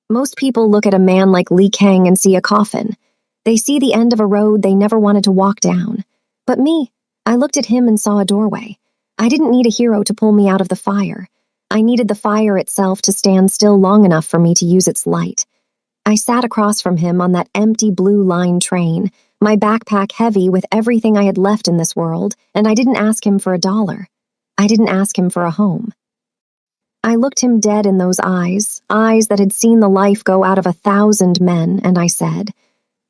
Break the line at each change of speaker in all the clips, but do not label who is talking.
Most people look at a man like Li Kang and see a coffin. They see the end of a road they never wanted to walk down. But me, I looked at him and saw a doorway. I didn't need a hero to pull me out of the fire. I needed the fire itself to stand still long enough for me to use its light. I sat across from him on that empty blue line train, my backpack heavy with everything I had left in this world, and I didn't ask him for $1. I didn't ask him for a home. I looked him dead in those eyes that had seen the life go out of 1,000 men, and I said,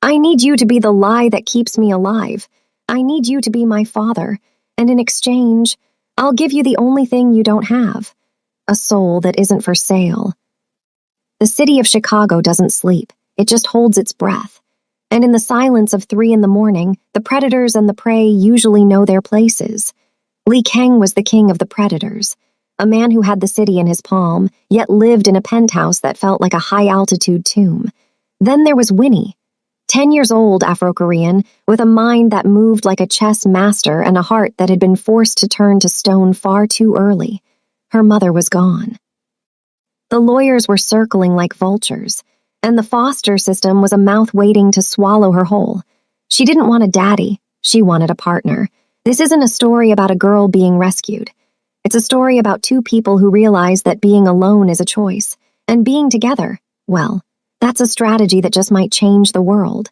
I need you to be the lie that keeps me alive. I need you to be my father, and in exchange, I'll give you the only thing you don't have, a soul that isn't for sale. The city of Chicago doesn't sleep, it just holds its breath. And in the silence of 3 a.m, the predators and the prey usually know their places. Li Kang was the king of the predators, a man who had the city in his palm, yet lived in a penthouse that felt like a high-altitude tomb. Then there was Winnie, 10 years old Afro-Korean, with a mind that moved like a chess master and a heart that had been forced to turn to stone far too early. Her mother was gone. The lawyers were circling like vultures, and the foster system was a mouth waiting to swallow her whole. She didn't want a daddy, she wanted a partner. This isn't a story about a girl being rescued. It's a story about 2 people who realize that being alone is a choice, and being together, well, that's a strategy that just might change the world.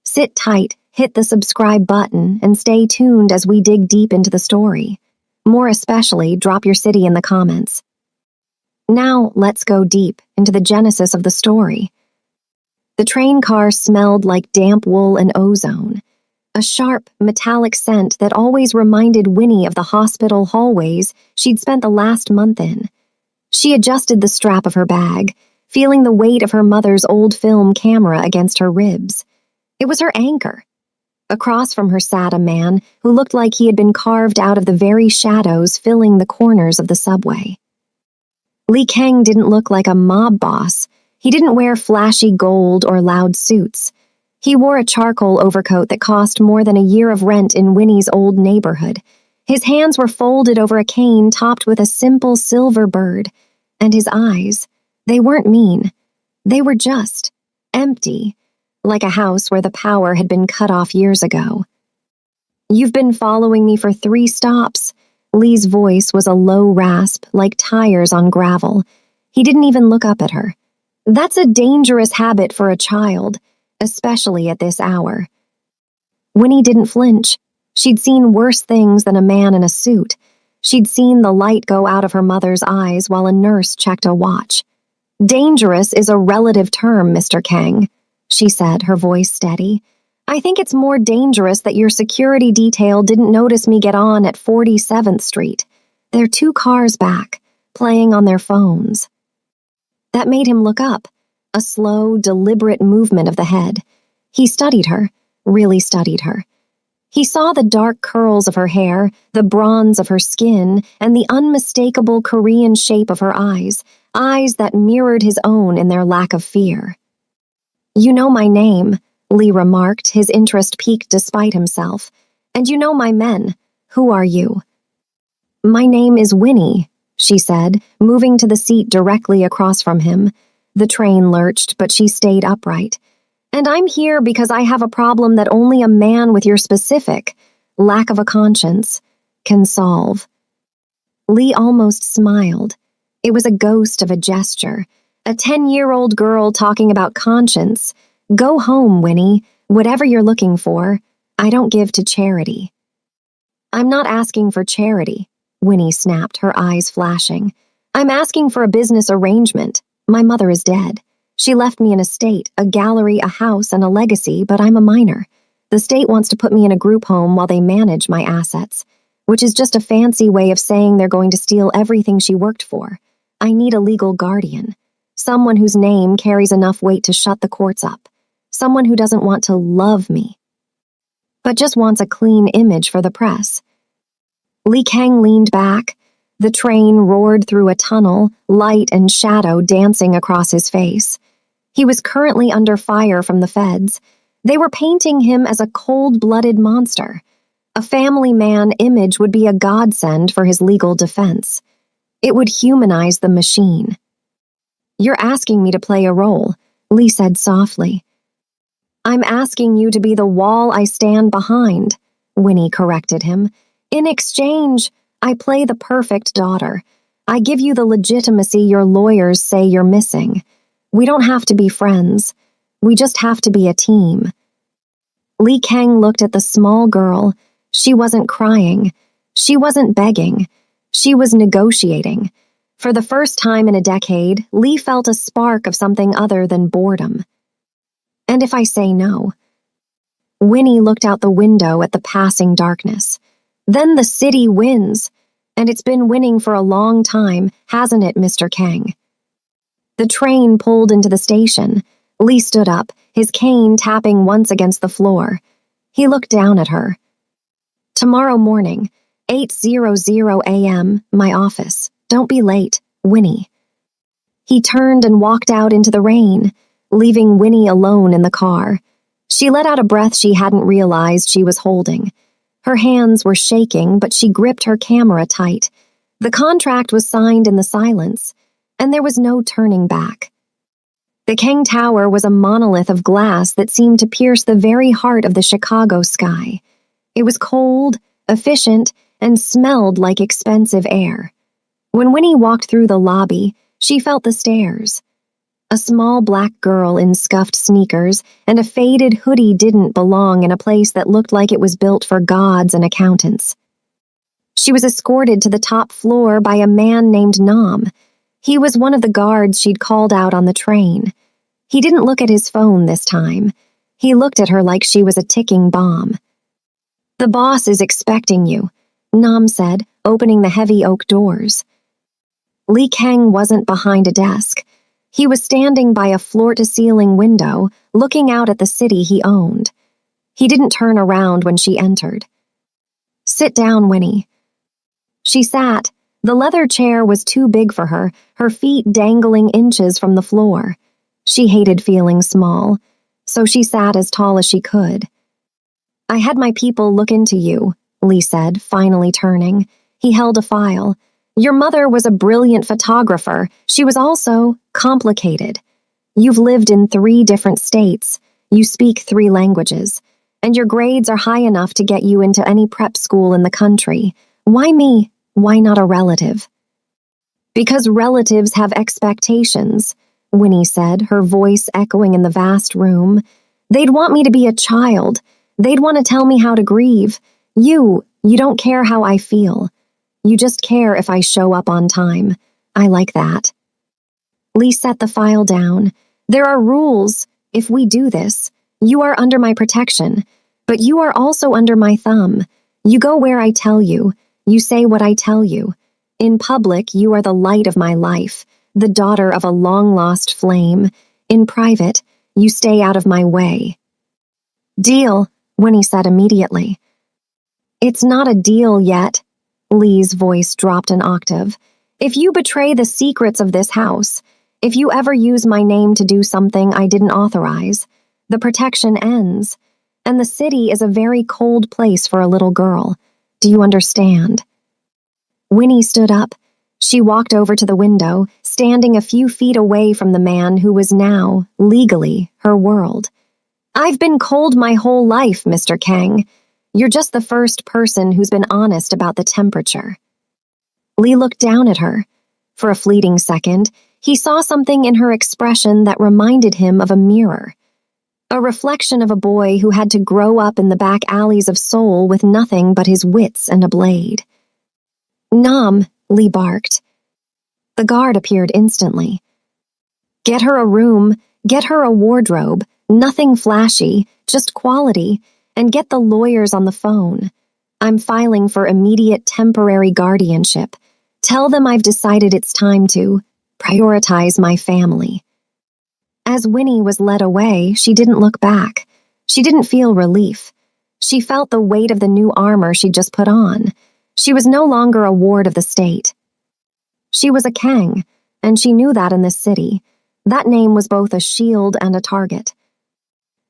Sit tight, hit the subscribe button, and stay tuned as we dig deep into the story. More especially, drop your city in the comments. Now, let's go deep into the genesis of the story. The train car smelled like damp wool and ozone, a sharp, metallic scent that always reminded Winnie of the hospital hallways she'd spent the last month in. She adjusted the strap of her bag, feeling the weight of her mother's old film camera against her ribs. It was her anchor. Across from her sat a man who looked like he had been carved out of the very shadows filling the corners of the subway. Li Kang didn't look like a mob boss. He didn't wear flashy gold or loud suits. He wore a charcoal overcoat that cost more than a year of rent in Winnie's old neighborhood. His hands were folded over a cane topped with a simple silver bird, and his eyes, they weren't mean. They were just empty, like a house where the power had been cut off years ago. You've been following me for 3 stops. Lee's voice was a low rasp, like tires on gravel. He didn't even look up at her. That's a dangerous habit for a child, especially at this hour. Winnie didn't flinch. She'd seen worse things than a man in a suit. She'd seen the light go out of her mother's eyes while a nurse checked a watch. Dangerous is a relative term, Mr. Kang, she said, her voice steady. I think it's more dangerous that your security detail didn't notice me get on at 47th Street. They're 2 cars back, playing on their phones. That made him look up, a slow, deliberate movement of the head. He studied her, really studied her. He saw the dark curls of her hair, the bronze of her skin, and the unmistakable Korean shape of her eyes that mirrored his own in their lack of fear. You know my name, Lee remarked, his interest piqued despite himself. And you know my men. Who are you? My name is Winnie, she said, moving to the seat directly across from him. The train lurched, but she stayed upright. And I'm here because I have a problem that only a man with your specific lack of a conscience can solve. Lee almost smiled. It was a ghost of a gesture. A 10-year-old girl talking about conscience. Go home, Winnie. Whatever you're looking for, I don't give to charity. I'm not asking for charity, Winnie snapped, her eyes flashing. I'm asking for a business arrangement. My mother is dead. She left me an estate, a gallery, a house, and a legacy, but I'm a minor. The state wants to put me in a group home while they manage my assets, which is just a fancy way of saying they're going to steal everything she worked for. I need a legal guardian, someone whose name carries enough weight to shut the courts up, someone who doesn't want to love me, but just wants a clean image for the press. Li Kang leaned back. The train roared through a tunnel, light and shadow dancing across his face. He was currently under fire from the feds. They were painting him as a cold-blooded monster. A family man image would be a godsend for his legal defense. It would humanize the machine. You're asking me to play a role, Lee said softly. I'm asking you to be the wall I stand behind, Winnie corrected him. In exchange, I play the perfect daughter. I give you the legitimacy your lawyers say you're missing. We don't have to be friends. We just have to be a team. Lee Kang looked at the small girl. She wasn't crying. She wasn't begging. She was negotiating. For the first time in a decade, Lee felt a spark of something other than boredom. And if I say no? Winnie looked out the window at the passing darkness. Then the city wins. And it's been winning for a long time, hasn't it, Mr. Kang? The train pulled into the station. Lee stood up, his cane tapping once against the floor. He looked down at her. Tomorrow morning, 8:00 a.m., my office. Don't be late, Winnie. He turned and walked out into the rain, leaving Winnie alone in the car. She let out a breath she hadn't realized she was holding. Her hands were shaking, but she gripped her camera tight. The contract was signed in the silence, and there was no turning back. The Kang Tower was a monolith of glass that seemed to pierce the very heart of the Chicago sky. It was cold, efficient, and smelled like expensive air. When Winnie walked through the lobby, she felt the stares. A small black girl in scuffed sneakers and a faded hoodie didn't belong in a place that looked like it was built for gods and accountants. She was escorted to the top floor by a man named Nam. He was one of the guards she'd called out on the train. He didn't look at his phone this time. He looked at her like she was a ticking bomb. The boss is expecting you, Nam said, opening the heavy oak doors. Lee Kang wasn't behind a desk. He was standing by a floor-to-ceiling window, looking out at the city he owned. He didn't turn around when she entered. Sit down, Winnie. She sat. The leather chair was too big for her, her feet dangling inches from the floor. She hated feeling small, so she sat as tall as she could. I had my people look into you, Lee said, finally turning. He held a file. Your mother was a brilliant photographer. She was also complicated. You've lived in 3 different states. You speak 3 languages. And your grades are high enough to get you into any prep school in the country. Why me? Why not a relative? Because relatives have expectations, Winnie said, her voice echoing in the vast room. They'd want me to be a child. They'd want to tell me how to grieve. You don't care how I feel. You just care if I show up on time. I like that. Lee set the file down. There are rules. If we do this, you are under my protection, but you are also under my thumb. You go where I tell you. You say what I tell you. In public, you are the light of my life, the daughter of a long-lost flame. In private, you stay out of my way. Deal, Winnie said immediately. It's not a deal yet. Lee's voice dropped an octave. If you betray the secrets of this house, if you ever use my name to do something I didn't authorize, the protection ends, and the city is a very cold place for a little girl. Do you understand? Winnie stood up. She walked over to the window, standing a few feet away from the man who was now, legally, her world. I've been cold my whole life, Mr. Kang. You're just the first person who's been honest about the temperature. Lee looked down at her. For a fleeting second, he saw something in her expression that reminded him of a mirror. A reflection of a boy who had to grow up in the back alleys of Seoul with nothing but his wits and a blade. Nam, Lee barked. The guard appeared instantly. Get her a room, get her a wardrobe, nothing flashy, just quality, and get the lawyers on the phone. I'm filing for immediate temporary guardianship. Tell them I've decided it's time to prioritize my family. As Winnie was led away, she didn't look back. She didn't feel relief. She felt the weight of the new armor she'd just put on. She was no longer a ward of the state. She was a Kang, and she knew that in this city. That name was both a shield and a target.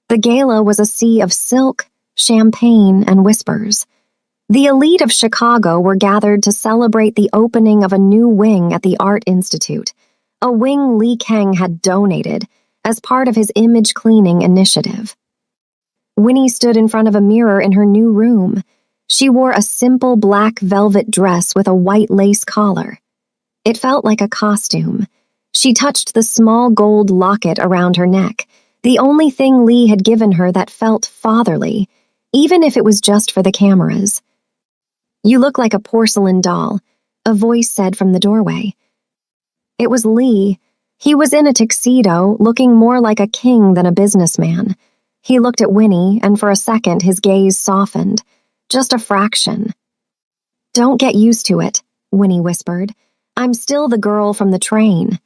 The gala was a sea of silk, champagne, and whispers. The elite of Chicago were gathered to celebrate the opening of a new wing at the Art Institute, a wing Lee Kang had donated as part of his image cleaning initiative. Winnie stood in front of a mirror in her new room. She wore a simple black velvet dress with a white lace collar. It felt like a costume. She touched the small gold locket around her neck, the only thing Lee had given her that felt fatherly, even if it was just for the cameras. "You look like a porcelain doll," a voice said from the doorway. It was Lee. He was in a tuxedo, looking more like a king than a businessman. He looked at Winnie, and for a second his gaze softened. Just a fraction. "Don't get used to it," Winnie whispered. "I'm still the girl from the train."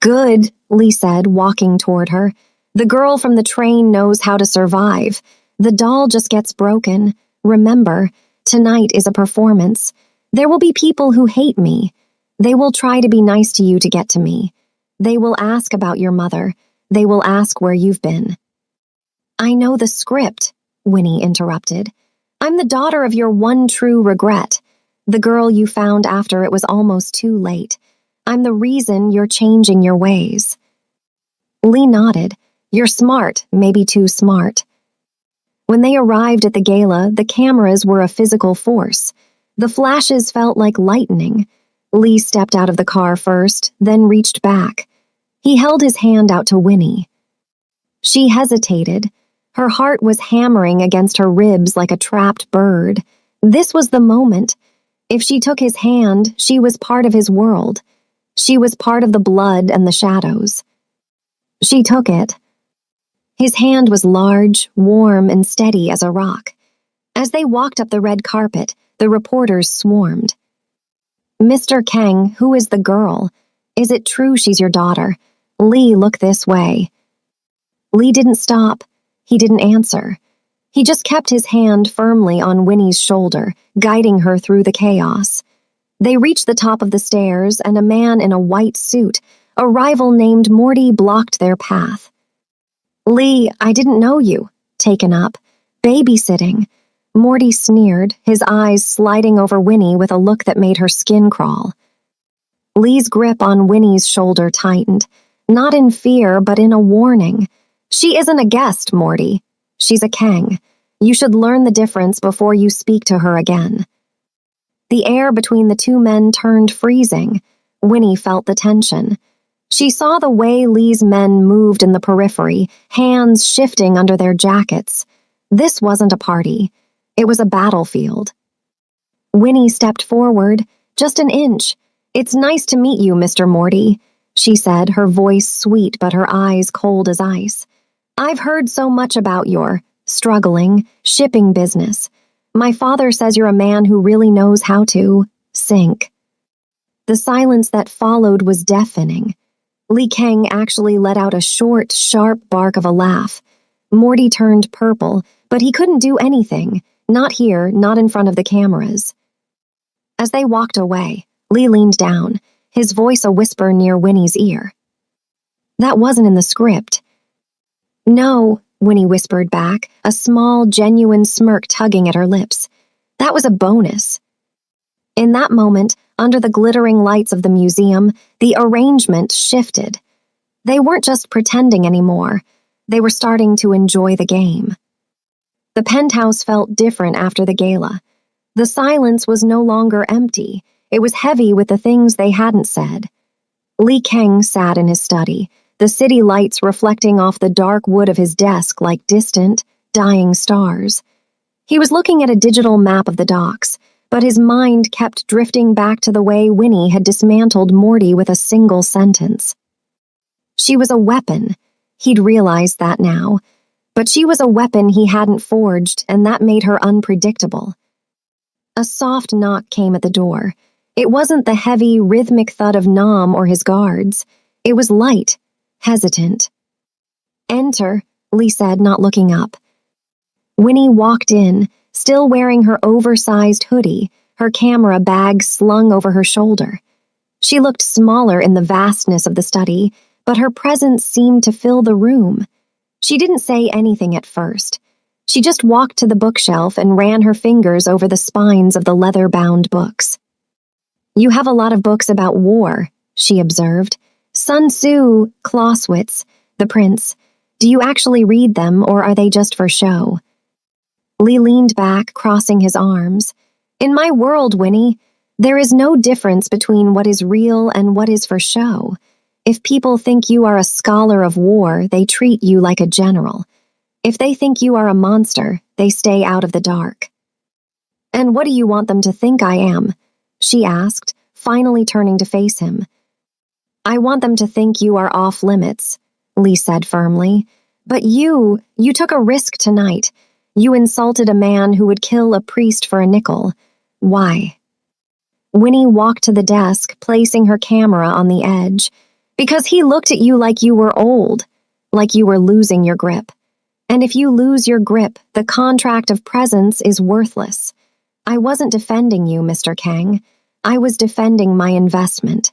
"Good," Lee said, walking toward her. "The girl from the train knows how to survive. The doll just gets broken. Remember, tonight is a performance. There will be people who hate me. They will try to be nice to you to get to me. They will ask about your mother. They will ask where you've been." "I know the script," Winnie interrupted. "I'm the daughter of your one true regret, the girl you found after it was almost too late. I'm the reason you're changing your ways." Lee nodded. "You're smart, maybe too smart." When they arrived at the gala, the cameras were a physical force. The flashes felt like lightning. Lee stepped out of the car first, then reached back. He held his hand out to Winnie. She hesitated. Her heart was hammering against her ribs like a trapped bird. This was the moment. If she took his hand, she was part of his world. She was part of the blood and the shadows. She took it. His hand was large, warm, and steady as a rock. As they walked up the red carpet, the reporters swarmed. "Mr. Kang, who is the girl? Is it true she's your daughter? Lee, look this way." Lee didn't stop. He didn't answer. He just kept his hand firmly on Winnie's shoulder, guiding her through the chaos. They reached the top of the stairs, and a man in a white suit, a rival named Morty, blocked their path. "Lee, I didn't know you." "Taken up. Babysitting." Morty sneered, his eyes sliding over Winnie with a look that made her skin crawl. Lee's grip on Winnie's shoulder tightened, not in fear, but in a warning. "She isn't a guest, Morty. She's a Kang. You should learn the difference before you speak to her again." The air between the two men turned freezing. Winnie felt the tension. She saw the way Lee's men moved in the periphery, hands shifting under their jackets. This wasn't a party. It was a battlefield. Winnie stepped forward, just an inch. "It's nice to meet you, Mr. Morty," she said, her voice sweet but her eyes cold as ice. "I've heard so much about your struggling shipping business. My father says you're a man who really knows how to sink." The silence that followed was deafening. Lee Kang actually let out a short, sharp bark of a laugh. Morty turned purple, but he couldn't do anything. Not here, not in front of the cameras. As they walked away, Lee leaned down, his voice a whisper near Winnie's ear. "That wasn't in the script." "No," Winnie whispered back, a small, genuine smirk tugging at her lips. "That was a bonus." In that moment, under the glittering lights of the museum, the arrangement shifted. They weren't just pretending anymore. They were starting to enjoy the game. The penthouse felt different after the gala. The silence was no longer empty. It was heavy with the things they hadn't said. Lee Kang sat in his study, the city lights reflecting off the dark wood of his desk like distant, dying stars. He was looking at a digital map of the docks, but his mind kept drifting back to the way Winnie had dismantled Morty with a single sentence. She was a weapon. He'd realized that now. But she was a weapon he hadn't forged, and that made her unpredictable. A soft knock came at the door. It wasn't the heavy, rhythmic thud of Nam or his guards. It was light, hesitant. "Enter," Lee said, not looking up. Winnie walked in, still wearing her oversized hoodie, her camera bag slung over her shoulder. She looked smaller in the vastness of the study, but her presence seemed to fill the room. She didn't say anything at first. She just walked to the bookshelf and ran her fingers over the spines of the leather-bound books. "You have a lot of books about war," she observed. Sun Tzu, Clausewitz, The Prince. Do you actually read them, or are they just for show? Lee leaned back, crossing his arms. In my world, Winnie, there is no difference between what is real and what is for show. If people think you are a scholar of war, they treat you like a general. If they think you are a monster, they stay out of the dark. And what do you want them to think I am? She asked, finally turning to face him. I want them to think you are off limits, Lee said firmly. But you took a risk tonight. You insulted a man who would kill a priest for a nickel. Why? Winnie walked to the desk, placing her camera on the edge. Because he looked at you like you were old, like you were losing your grip. And if you lose your grip, the contract of presence is worthless. I wasn't defending you, Mr. Kang. I was defending my investment.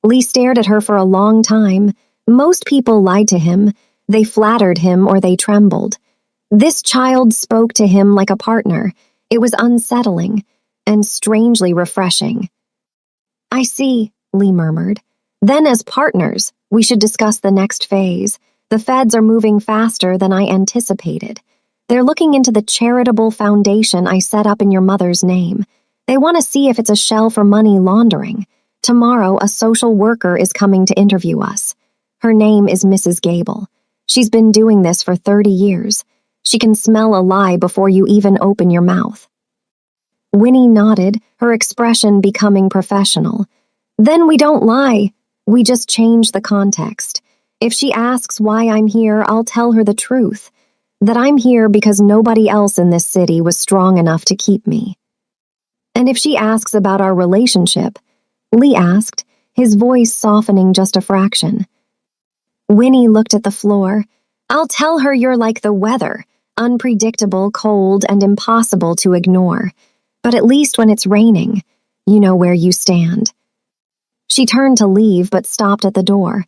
Lee stared at her for a long time. Most people lied to him. They flattered him or they trembled. This child spoke to him like a partner. It was unsettling and strangely refreshing. I see, Lee murmured. Then as partners, we should discuss the next phase. The feds are moving faster than I anticipated. They're looking into the charitable foundation I set up in your mother's name. They want to see if it's a shell for money laundering. Tomorrow, a social worker is coming to interview us. Her name is Mrs. Gable. She's been doing this for 30 years. She can smell a lie before you even open your mouth. Winnie nodded, her expression becoming professional. Then we don't lie. We just change the context. If she asks why I'm here, I'll tell her the truth. That I'm here because nobody else in this city was strong enough to keep me. And if she asks about our relationship, Lee asked, his voice softening just a fraction. Winnie looked at the floor. I'll tell her you're like the weather, unpredictable, cold, and impossible to ignore. But at least when it's raining, you know where you stand. She turned to leave but stopped at the door.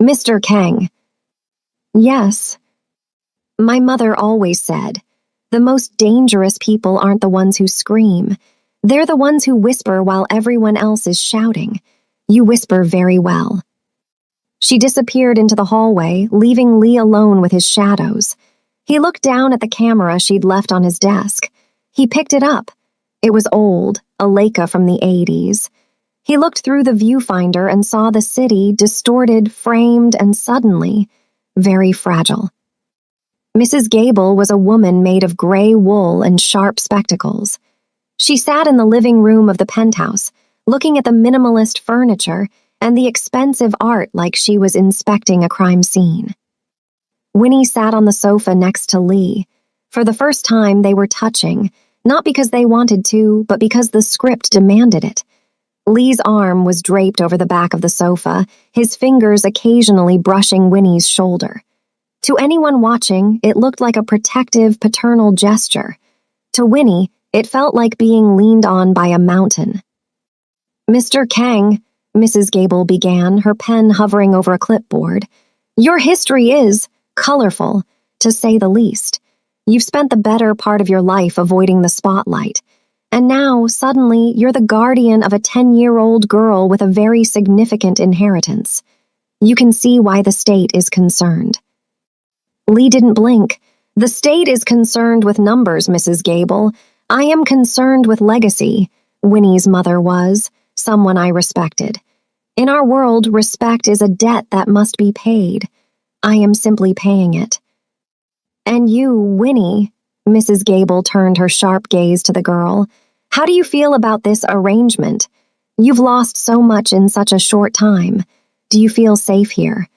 Mr. Kang. Yes. My mother always said, the most dangerous people aren't the ones who scream. They're the ones who whisper while everyone else is shouting. You whisper very well. She disappeared into the hallway, leaving Lee alone with his shadows. He looked down at the camera she'd left on his desk. He picked it up. It was old, a Leica from the 80s. He looked through the viewfinder and saw the city distorted, framed, and suddenly very fragile. Mrs. Gable was a woman made of gray wool and sharp spectacles. She sat in the living room of the penthouse, looking at the minimalist furniture and the expensive art like she was inspecting a crime scene. Winnie sat on the sofa next to Lee. For the first time, they were touching, not because they wanted to, but because the script demanded it. Lee's arm was draped over the back of the sofa, his fingers occasionally brushing Winnie's shoulder. To anyone watching, it looked like a protective, paternal gesture. To Winnie, it felt like being leaned on by a mountain. Mr. Kang, Mrs. Gable began, her pen hovering over a clipboard. Your history is colorful, to say the least. You've spent the better part of your life avoiding the spotlight. And now, suddenly, you're the guardian of a 10-year-old girl with a very significant inheritance. You can see why the state is concerned. Lee didn't blink. The state is concerned with numbers, Mrs. Gable. I am concerned with legacy. Winnie's mother was, someone I respected. In our world, respect is a debt that must be paid. I am simply paying it. And you, Winnie, Mrs. Gable turned her sharp gaze to the girl. How do you feel about this arrangement? You've lost so much in such a short time. Do you feel safe here?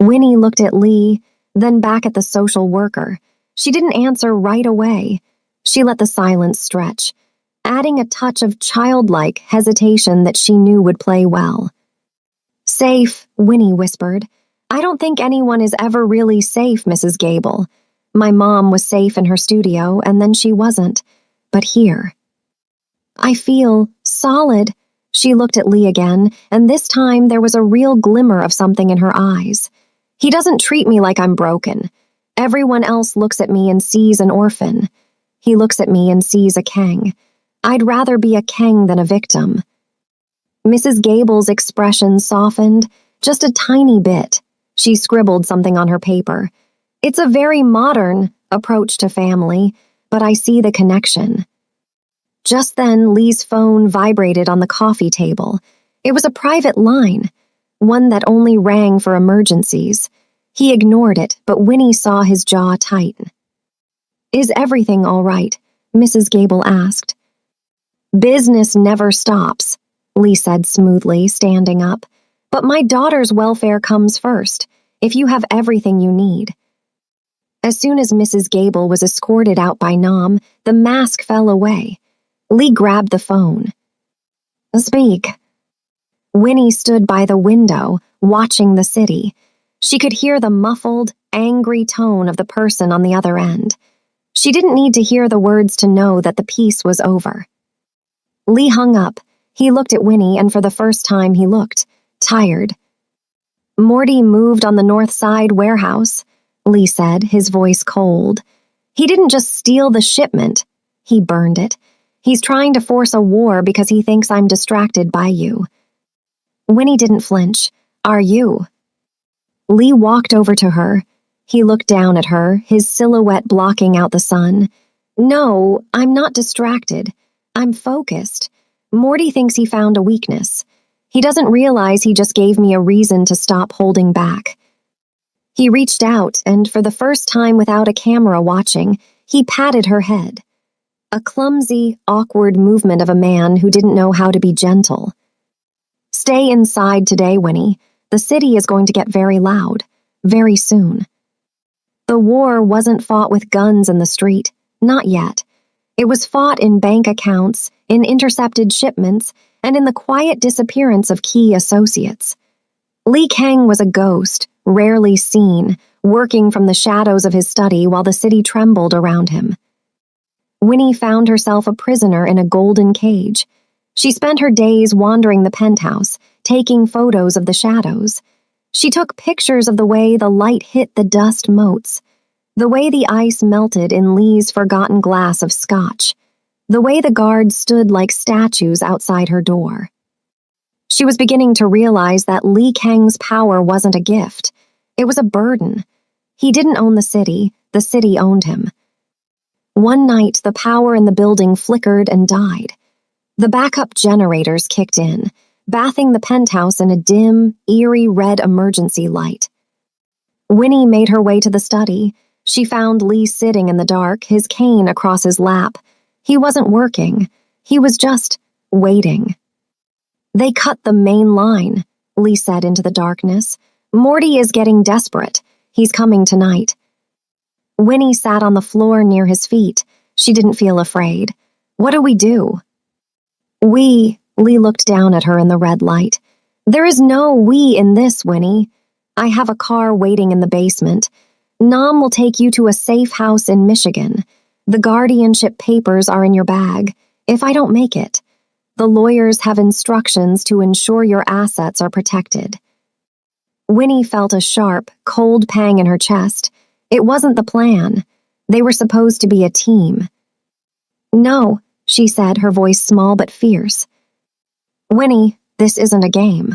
Winnie looked at Lee, then back at the social worker. She didn't answer right away. She let the silence stretch, adding a touch of childlike hesitation that she knew would play well. Safe, Winnie whispered. I don't think anyone is ever really safe, Mrs. Gable. My mom was safe in her studio, and then she wasn't. But here. I feel solid. She looked at Lee again, and this time there was a real glimmer of something in her eyes. He doesn't treat me like I'm broken. Everyone else looks at me and sees an orphan. He looks at me and sees a Kang. I'd rather be a Kang than a victim. Mrs. Gable's expression softened just a tiny bit. She scribbled something on her paper. It's a very modern approach to family, but I see the connection. Just then, Lee's phone vibrated on the coffee table. It was a private line, one that only rang for emergencies. He ignored it, but Winnie saw his jaw tighten. Is everything all right? Mrs. Gable asked. Business never stops, Lee said smoothly, standing up. But my daughter's welfare comes first, if you have everything you need. As soon as Mrs. Gable was escorted out by Nam, the mask fell away. Lee grabbed the phone. Speak. Winnie stood by the window, watching the city. She could hear the muffled, angry tone of the person on the other end. She didn't need to hear the words to know that the piece was over. Lee hung up. He looked at Winnie, and for the first time he looked tired. Morty moved on the north side warehouse, Lee said, his voice cold. He didn't just steal the shipment. He burned it. He's trying to force a war because he thinks I'm distracted by you. Winnie didn't flinch. Are you? Lee walked over to her. He looked down at her, his silhouette blocking out the sun. No, I'm not distracted. I'm focused. Morty thinks he found a weakness. He doesn't realize he just gave me a reason to stop holding back. He reached out, and for the first time without a camera watching, he patted her head. A clumsy, awkward movement of a man who didn't know how to be gentle. Stay inside today, Winnie. The city is going to get very loud, very soon. The war wasn't fought with guns in the street, not yet. It was fought in bank accounts, in intercepted shipments, and in the quiet disappearance of key associates. Lee Kang was a ghost, rarely seen, working from the shadows of his study while the city trembled around him. Winnie found herself a prisoner in a golden cage. She spent her days wandering the penthouse, taking photos of the shadows. She took pictures of the way the light hit the dust motes, the way the ice melted in Lee's forgotten glass of scotch, the way the guards stood like statues outside her door. She was beginning to realize that Lee Kang's power wasn't a gift. It was a burden. He didn't own the city owned him. One night, the power in the building flickered and died. The backup generators kicked in, bathing the penthouse in a dim, eerie red emergency light. Winnie made her way to the study. She found Lee sitting in the dark, his cane across his lap. He wasn't working. He was just waiting. They cut the main line, Lee said into the darkness. Morty is getting desperate. He's coming tonight. Winnie sat on the floor near his feet. She didn't feel afraid. What do we do? Lee looked down at her in the red light. There is no we in this, Winnie. I have a car waiting in the basement. Nam will take you to a safe house in Michigan. The guardianship papers are in your bag, if I don't make it. The lawyers have instructions to ensure your assets are protected. Winnie felt a sharp, cold pang in her chest. It wasn't the plan. They were supposed to be a team. No, she said, her voice small but fierce. Winnie, this isn't a game.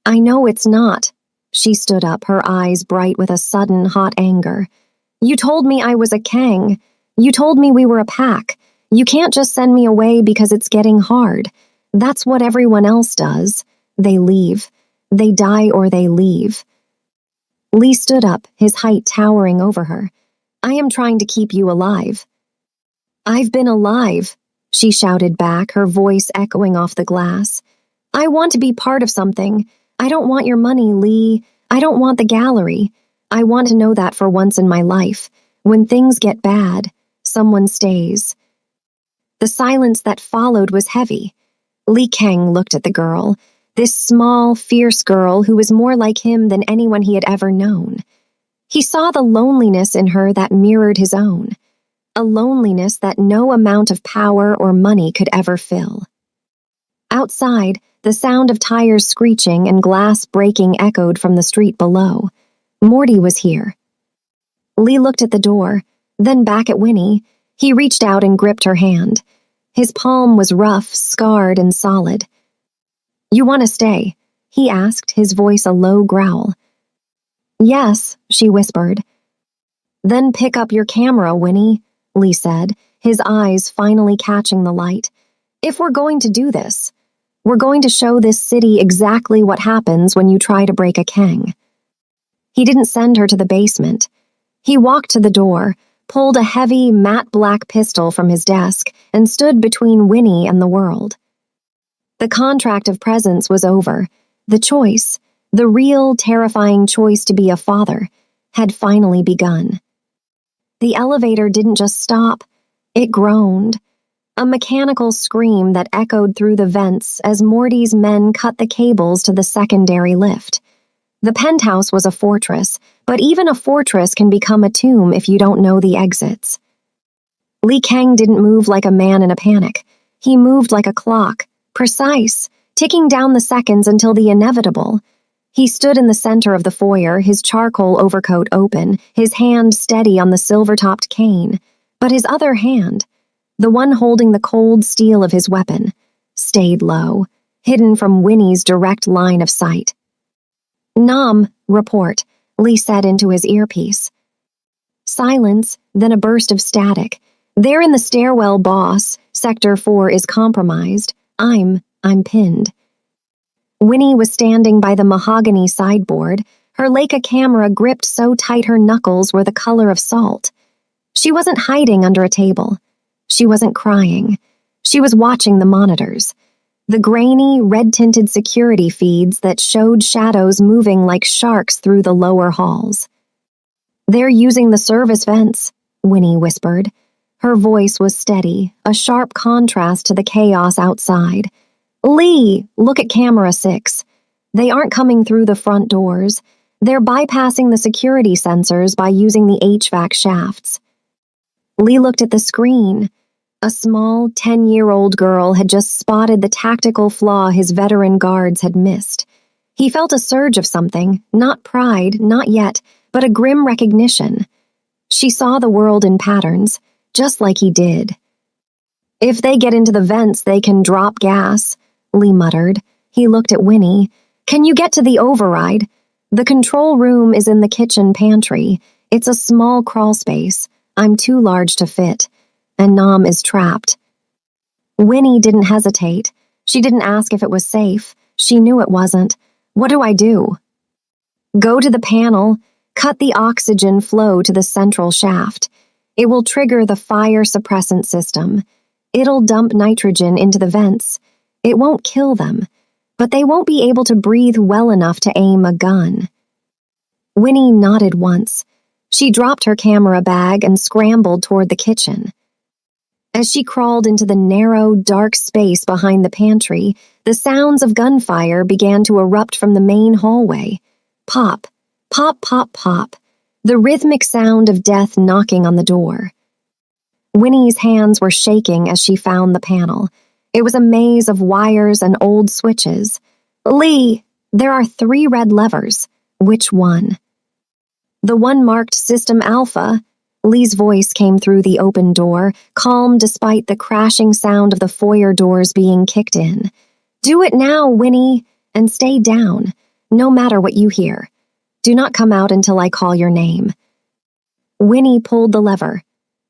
I know it's not. She stood up, her eyes bright with a sudden, hot anger. You told me I was a Kang. You told me we were a pack. You can't just send me away because it's getting hard. That's what everyone else does. They leave. They die or they leave. Lee stood up, his height towering over her. I am trying to keep you alive. I've been alive, she shouted back, her voice echoing off the glass. I want to be part of something. I don't want your money, Lee. I don't want the gallery. I want to know that for once in my life. When things get bad, someone stays. The silence that followed was heavy. Lee Kang looked at the girl, this small, fierce girl who was more like him than anyone he had ever known. He saw the loneliness in her that mirrored his own, a loneliness that no amount of power or money could ever fill. Outside, the sound of tires screeching and glass breaking echoed from the street below. Morty was here. Lee looked at the door, then back at Winnie. He reached out and gripped her hand. His palm was rough, scarred, and solid. You want to stay? He asked, his voice a low growl. Yes, she whispered. Then pick up your camera, Winnie, Lee said, his eyes finally catching the light. If we're going to do this, we're going to show this city exactly what happens when you try to break a Kang. He didn't send her to the basement. He walked to the door, pulled a heavy, matte black pistol from his desk, and stood between Winnie and the world. The contract of presence was over. The choice, the real terrifying choice to be a father, had finally begun. The elevator didn't just stop, it groaned. A mechanical scream that echoed through the vents as Morty's men cut the cables to the secondary lift. The penthouse was a fortress, but even a fortress can become a tomb if you don't know the exits. Lee Kang didn't move like a man in a panic. He moved like a clock, precise, ticking down the seconds until the inevitable. He stood in the center of the foyer, his charcoal overcoat open, his hand steady on the silver-topped cane, but his other hand, the one holding the cold steel of his weapon, stayed low, hidden from Winnie's direct line of sight. Nom, report, Lee said into his earpiece. Silence, then a burst of static. They're in the stairwell, boss. Sector 4 is compromised. I'm pinned. Winnie was standing by the mahogany sideboard, her Leica camera gripped so tight her knuckles were the color of salt. She wasn't hiding under a table. She wasn't crying. She was watching the monitors. The grainy, red-tinted security feeds that showed shadows moving like sharks through the lower halls. They're using the service vents, Winnie whispered. Her voice was steady, a sharp contrast to the chaos outside. Lee, look at camera 6. They aren't coming through the front doors. They're bypassing the security sensors by using the HVAC shafts. Lee looked at the screen. A small, 10-year-old girl had just spotted the tactical flaw his veteran guards had missed. He felt a surge of something, not pride, not yet, but a grim recognition. She saw the world in patterns, just like he did. If they get into the vents, they can drop gas, Lee muttered. He looked at Winnie. Can you get to the override? The control room is in the kitchen pantry. It's a small crawl space. I'm too large to fit. And Nom is trapped. Winnie didn't hesitate. She didn't ask if it was safe. She knew it wasn't. What do I do? Go to the panel, cut the oxygen flow to the central shaft. It will trigger the fire suppressant system. It'll dump nitrogen into the vents. It won't kill them, but they won't be able to breathe well enough to aim a gun. Winnie nodded once. She dropped her camera bag and scrambled toward the kitchen. As she crawled into the narrow, dark space behind the pantry, the sounds of gunfire began to erupt from the main hallway. Pop, pop, pop, pop. The rhythmic sound of death knocking on the door. Winnie's hands were shaking as she found the panel. It was a maze of wires and old switches. Lee, there are 3 red levers. Which one? The one marked System Alpha. Lee's voice came through the open door, calm despite the crashing sound of the foyer doors being kicked in. Do it now, Winnie, and stay down, no matter what you hear. Do not come out until I call your name. Winnie pulled the lever.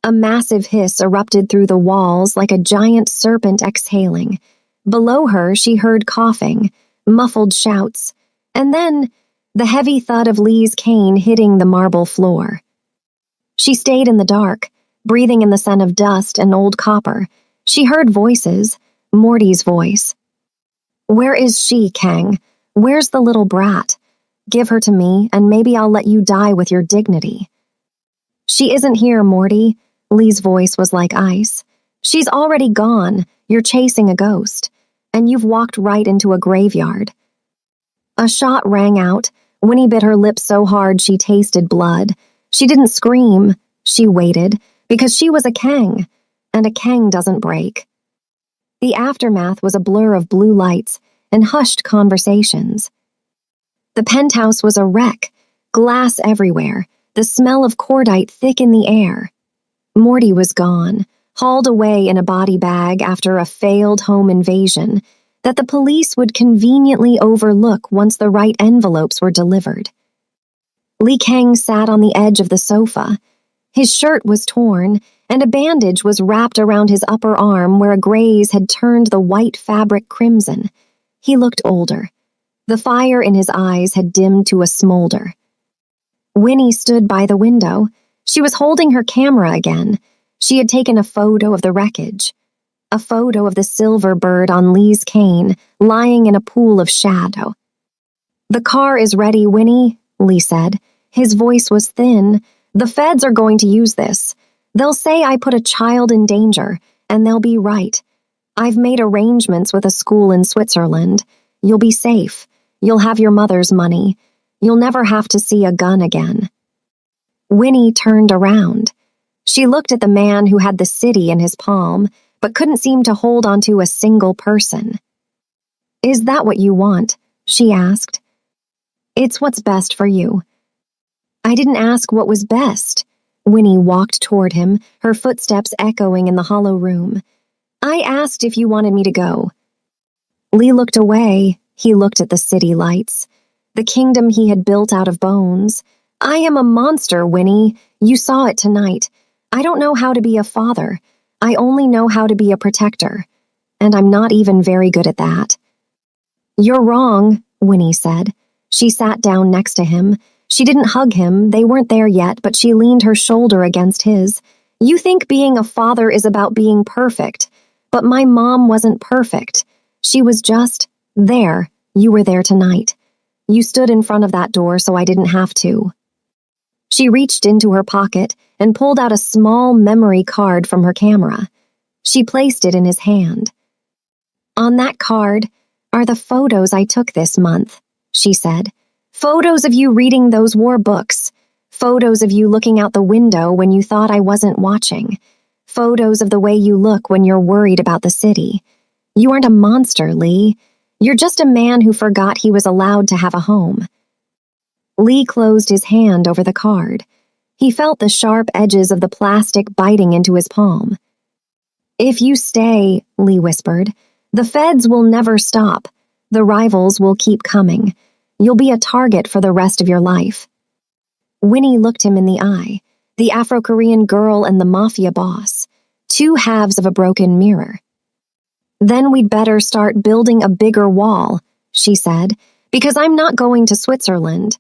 A massive hiss erupted through the walls like a giant serpent exhaling. Below her, she heard coughing, muffled shouts, and then the heavy thud of Lee's cane hitting the marble floor. She stayed in the dark, breathing in the scent of dust and old copper. She heard voices, Morty's voice. Where is she, Kang? Where's the little brat? Give her to me, and maybe I'll let you die with your dignity. She isn't here, Morty. Lee's voice was like ice. She's already gone. You're chasing a ghost. And you've walked right into a graveyard. A shot rang out. Winnie bit her lips so hard she tasted blood. She didn't scream. She waited, because she was a Kang, and a Kang doesn't break. The aftermath was a blur of blue lights and hushed conversations. The penthouse was a wreck, glass everywhere, the smell of cordite thick in the air. Morty was gone, hauled away in a body bag after a failed home invasion. that the police would conveniently overlook once the right envelopes were delivered. Lee Kang sat on the edge of the sofa. His shirt was torn, and a bandage was wrapped around his upper arm where a graze had turned the white fabric crimson. He looked older. The fire in his eyes had dimmed to a smolder. Winnie stood by the window. She was holding her camera again. She had taken a photo of the wreckage. A photo of the silver bird on Lee's cane, lying in a pool of shadow. "The car is ready, Winnie," Lee said. His voice was thin. "The feds are going to use this. They'll say I put a child in danger, and they'll be right. I've made arrangements with a school in Switzerland. You'll be safe. You'll have your mother's money. You'll never have to see a gun again." Winnie turned around. She looked at the man who had the city in his palm, but couldn't seem to hold onto a single person. "Is that what you want?" she asked. "It's what's best for you." "I didn't ask what was best." Winnie walked toward him, her footsteps echoing in the hollow room. "I asked if you wanted me to go." Lee looked away. He looked at the city lights, the kingdom he had built out of bones. "I am a monster, Winnie. You saw it tonight. I don't know how to be a father. I only know how to be a protector. And I'm not even very good at that." "You're wrong," Winnie said. She sat down next to him. She didn't hug him, they weren't there yet, but she leaned her shoulder against his. "You think being a father is about being perfect, but my mom wasn't perfect. She was just there. You were there tonight. You stood in front of that door so I didn't have to." She reached into her pocket and pulled out a small memory card from her camera. She placed it in his hand. "On that card are the photos I took this month," she said. "Photos of you reading those war books. Photos of you looking out the window when you thought I wasn't watching. Photos of the way you look when you're worried about the city. You aren't a monster, Lee. You're just a man who forgot he was allowed to have a home." Lee closed his hand over the card. He felt the sharp edges of the plastic biting into his palm. "If you stay," Lee whispered, "the feds will never stop. The rivals will keep coming. You'll be a target for the rest of your life." Winnie looked him in the eye, the Afro-Korean girl and the Mafia boss, two halves of a broken mirror. "Then we'd better start building a bigger wall," she said, "because I'm not going to Switzerland.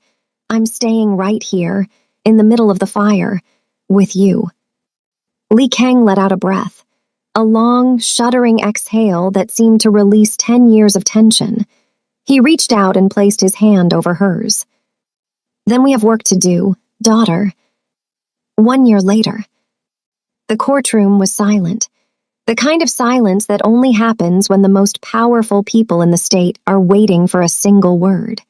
I'm staying right here, in the middle of the fire, with you." Lee Kang let out a breath, a long, shuddering exhale that seemed to release 10 years of tension. He reached out and placed his hand over hers. "Then we have work to do, daughter." 1 year later. The courtroom was silent, the kind of silence that only happens when the most powerful people in the state are waiting for a single word.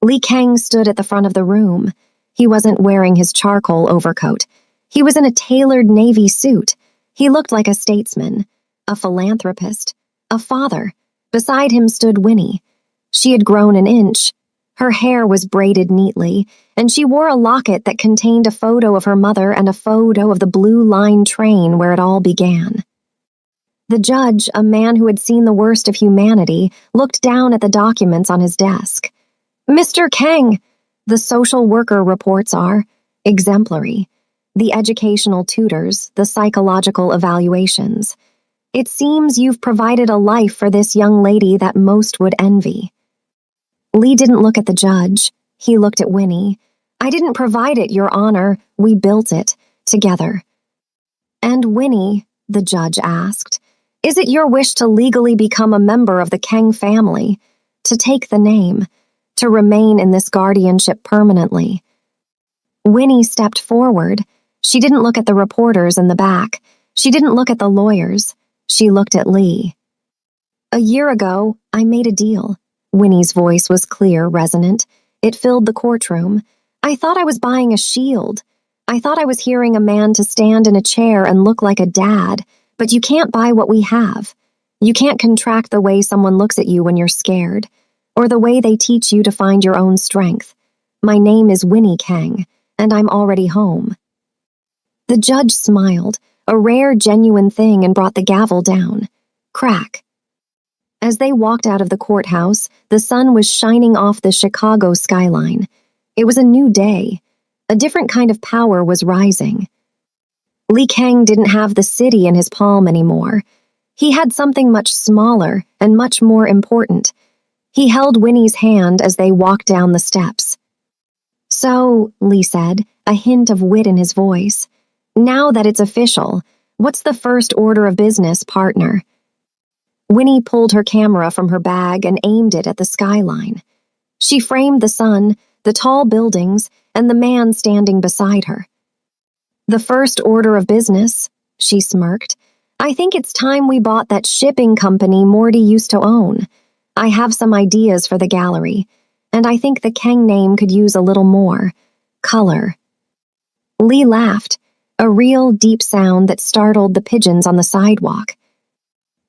Lee Kang stood at the front of the room. He wasn't wearing his charcoal overcoat. He was in a tailored navy suit. He looked like a statesman, a philanthropist, a father. Beside him stood Winnie. She had grown an inch. Her hair was braided neatly, and she wore a locket that contained a photo of her mother and a photo of the Blue Line train where it all began. The judge, a man who had seen the worst of humanity, looked down at the documents on his desk. "Mr. Kang, the social worker reports are exemplary. The educational tutors, the psychological evaluations. It seems you've provided a life for this young lady that most would envy." Lee didn't look at the judge. He looked at Winnie. "I didn't provide it, Your Honor. We built it, together." "And Winnie," the judge asked, "is it your wish to legally become a member of the Kang family, to take the name, to remain in this guardianship permanently?" Winnie stepped forward. She didn't look at the reporters in the back. She didn't look at the lawyers. She looked at Lee. "A year ago, I made a deal." Winnie's voice was clear, resonant. It filled the courtroom. "I thought I was buying a shield. I thought I was hearing a man to stand in a chair and look like a dad, but you can't buy what we have. You can't contract the way someone looks at you when you're scared, or the way they teach you to find your own strength. My name is Winnie Kang, and I'm already home." The judge smiled, a rare, genuine thing, and brought the gavel down. Crack. As they walked out of the courthouse, the sun was shining off the Chicago skyline. It was a new day. A different kind of power was rising. Li Kang didn't have the city in his palm anymore. He had something much smaller and much more important. He held Winnie's hand as they walked down the steps. "So," Lee said, a hint of wit in his voice, "now that it's official, what's the first order of business, partner?" Winnie pulled her camera from her bag and aimed it at the skyline. She framed the sun, the tall buildings, and the man standing beside her. "The first order of business," she smirked. "I think it's time we bought that shipping company Morty used to own. I have some ideas for the gallery, and I think the Kang name could use a little more color." Lee laughed, a real deep sound that startled the pigeons on the sidewalk.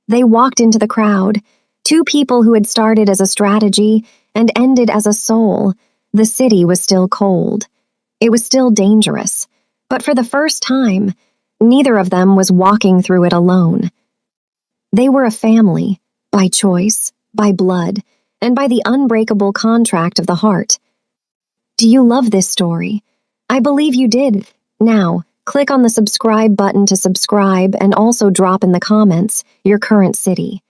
They walked into the crowd, two people who had started as a strategy and ended as a soul. The city was still cold. It was still dangerous, but for the first time, neither of them was walking through it alone. They were a family, by choice, by blood, and by the unbreakable contract of the heart. Do you love this story? I believe you did. Now, click on the subscribe button to subscribe and also drop in the comments your current city.